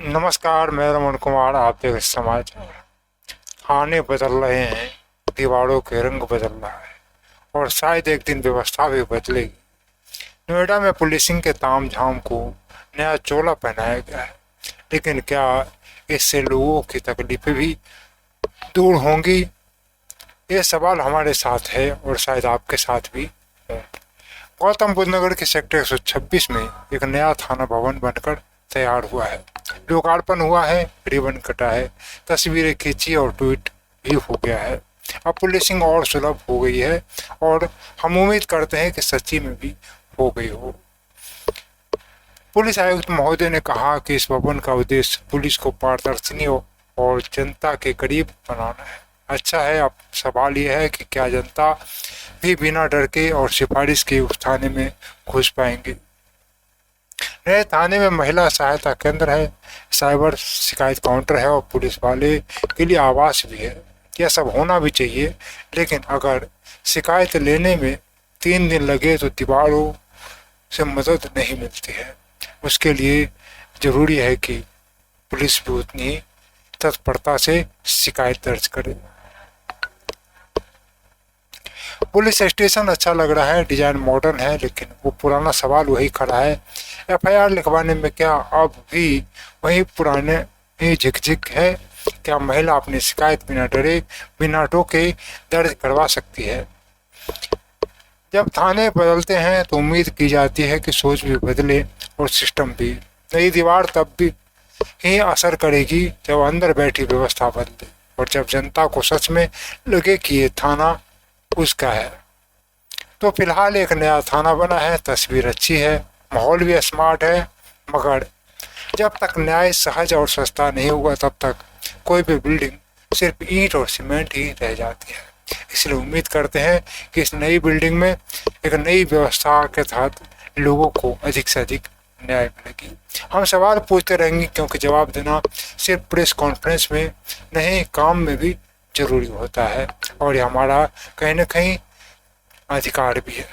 नमस्कार, मैं रमन कुमार। आप देख समाचार। खाने बदल रहे हैं, दीवारों के रंग बदल रहा है और शायद एक दिन व्यवस्था भी बदलेगी। नोएडा में पुलिसिंग के तामझाम को नया चोला पहनाया गया है, लेकिन क्या इससे लोगों की तकलीफें भी दूर होंगी? ये सवाल हमारे साथ है और शायद आपके साथ भी है। गौतम बुद्ध नगर के सेक्टर 126 में एक नया थाना भवन बनकर तैयार हुआ है। लोकार्पण हुआ है, रिबन कटा है, तस्वीरें खींची और ट्वीट भी हो गया है। अब पुलिसिंग और सुलभ हो गई है और हम उम्मीद करते हैं कि सच्ची में भी हो गई हो। पुलिस आयुक्त महोदय ने कहा कि इस भवन का उद्देश्य पुलिस को पारदर्शी और जनता के करीब बनाना है। अच्छा है, अब सवाल यह है कि क्या जनता भी बिना डर के और सिफारिश के उस थाने में घुस पाएंगे। नए थाने में महिला सहायता केंद्र है, साइबर शिकायत काउंटर है और पुलिस वाले के लिए आवास भी है। यह सब होना भी चाहिए, लेकिन अगर शिकायत लेने में 3 दिन लगे तो दीवारों से मदद नहीं मिलती है। उसके लिए जरूरी है कि पुलिस भी उतनी तत्परता से शिकायत दर्ज करे। पुलिस स्टेशन अच्छा लग रहा है, डिजाइन मॉडर्न है, लेकिन वो पुराना सवाल वही खड़ा है। एफआईआर लिखवाने में क्या अब भी वही पुराने ही झिकझिक है? क्या महिला अपनी शिकायत बिना डरे, बिना टोके दर्ज करवा सकती है? जब थाने बदलते हैं तो उम्मीद की जाती है कि सोच भी बदले और सिस्टम भी। नई दीवार तब भी ही असर करेगी जब अंदर बैठी व्यवस्था बदले और जब जनता को सच में लगे कि ये थाना उसका है। तो फिलहाल एक नया थाना बना है, तस्वीर अच्छी है, माहौल भी स्मार्ट है, मगर जब तक न्याय सहज और सस्ता नहीं हुआ तब तक कोई भी बिल्डिंग सिर्फ ईंट और सीमेंट ही रह जाती है। इसलिए उम्मीद करते हैं कि इस नई बिल्डिंग में एक नई व्यवस्था के तहत लोगों को अधिक से अधिक न्याय मिलेगी। हम सवाल पूछते रहेंगे, क्योंकि जवाब देना सिर्फ प्रेस कॉन्फ्रेंस में नहीं, काम में भी जरूरी होता है और ये हमारा कहीं ना कहीं अधिकार भी है।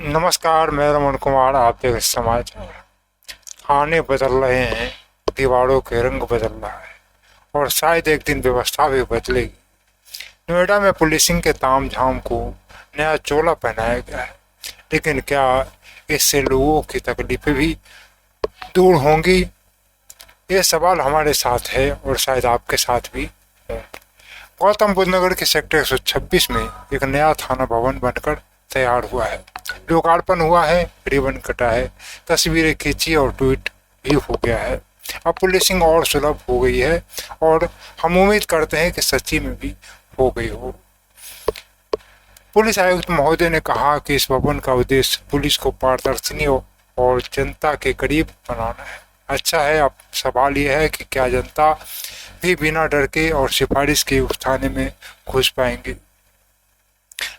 नमस्कार, मैं रमन कुमार। आप देख समाचार। खाने बदल रहे हैं, दीवारों के रंग बदल रहा है और शायद एक दिन व्यवस्था भी बदलेगी। नोएडा में पुलिसिंग के तामझाम को नया चोला पहनाया गया है, लेकिन क्या इससे लोगों की तकलीफें भी दूर होंगी? ये सवाल हमारे साथ है और शायद आपके साथ भी है। गौतम बुद्ध नगर के सेक्टर 126 में एक नया थाना भवन बनकर तैयार हुआ है। लोकार्पण हुआ है, रिबन कटा है, तस्वीरें खींची और ट्वीट भी हो गया है। अब पुलिसिंग और सुलभ हो गई है और हम उम्मीद करते हैं कि सच्ची में भी हो गई हो। पुलिस आयुक्त महोदय ने कहा कि इस भवन का उद्देश्य पुलिस को पारदर्शी और जनता के करीब बनाना है। अच्छा है, अब सवाल यह है कि क्या जनता भी बिना डर के और सिफारिश के उस थाने में घुस पाएंगे।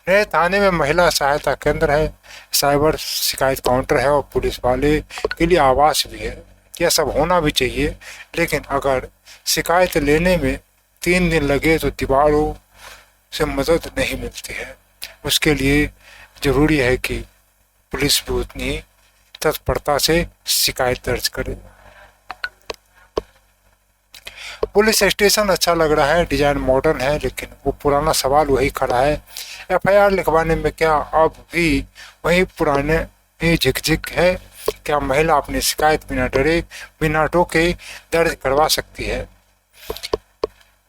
नए थाने में महिला सहायता केंद्र है, साइबर शिकायत काउंटर है और पुलिस वाले के लिए आवास भी है। यह सब होना भी चाहिए, लेकिन अगर शिकायत लेने में 3 दिन लगे तो दीवारों से मदद नहीं मिलती है। उसके लिए जरूरी है कि पुलिस भी उतनी तत्परता से शिकायत दर्ज करे। पुलिस स्टेशन अच्छा लग रहा है, डिजाइन मॉडर्न है, लेकिन वो पुराना सवाल वही खड़ा है। एफआईआर लिखवाने में क्या अब भी वही पुराने ही झिकझिक है? क्या महिला अपनी शिकायत बिना डरे, बिना टोके दर्ज करवा सकती है?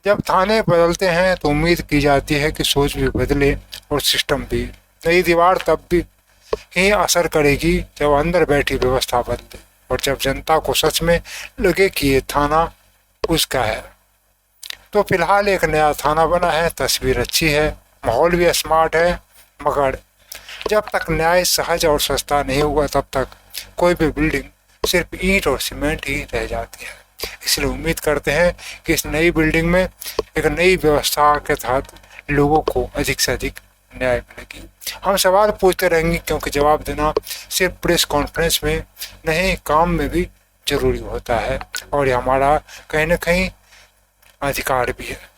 जब थाने बदलते हैं तो उम्मीद की जाती है कि सोच भी बदले और सिस्टम भी। नई दीवार तब भी ही असर करेगी जब अंदर बैठी व्यवस्था बदले और जब जनता को सच में लगे कि ये थाना उसका है। तो फिलहाल एक नया थाना बना है, तस्वीर अच्छी है, माहौल भी स्मार्ट है, मगर जब तक न्याय सहज और सस्ता नहीं हुआ तब तक कोई भी बिल्डिंग सिर्फ ईंट और सीमेंट ही रह जाती है। इसलिए उम्मीद करते हैं कि इस नई बिल्डिंग में एक नई व्यवस्था के तहत लोगों को अधिक से अधिक न्याय मिलेगी। हम सवाल पूछते रहेंगे क्योंकि जवाब देना सिर्फ प्रेस कॉन्फ्रेंस में नहीं, काम में भी जरूरी होता है और ये हमारा कहीं ना कहीं अधिकार भी है।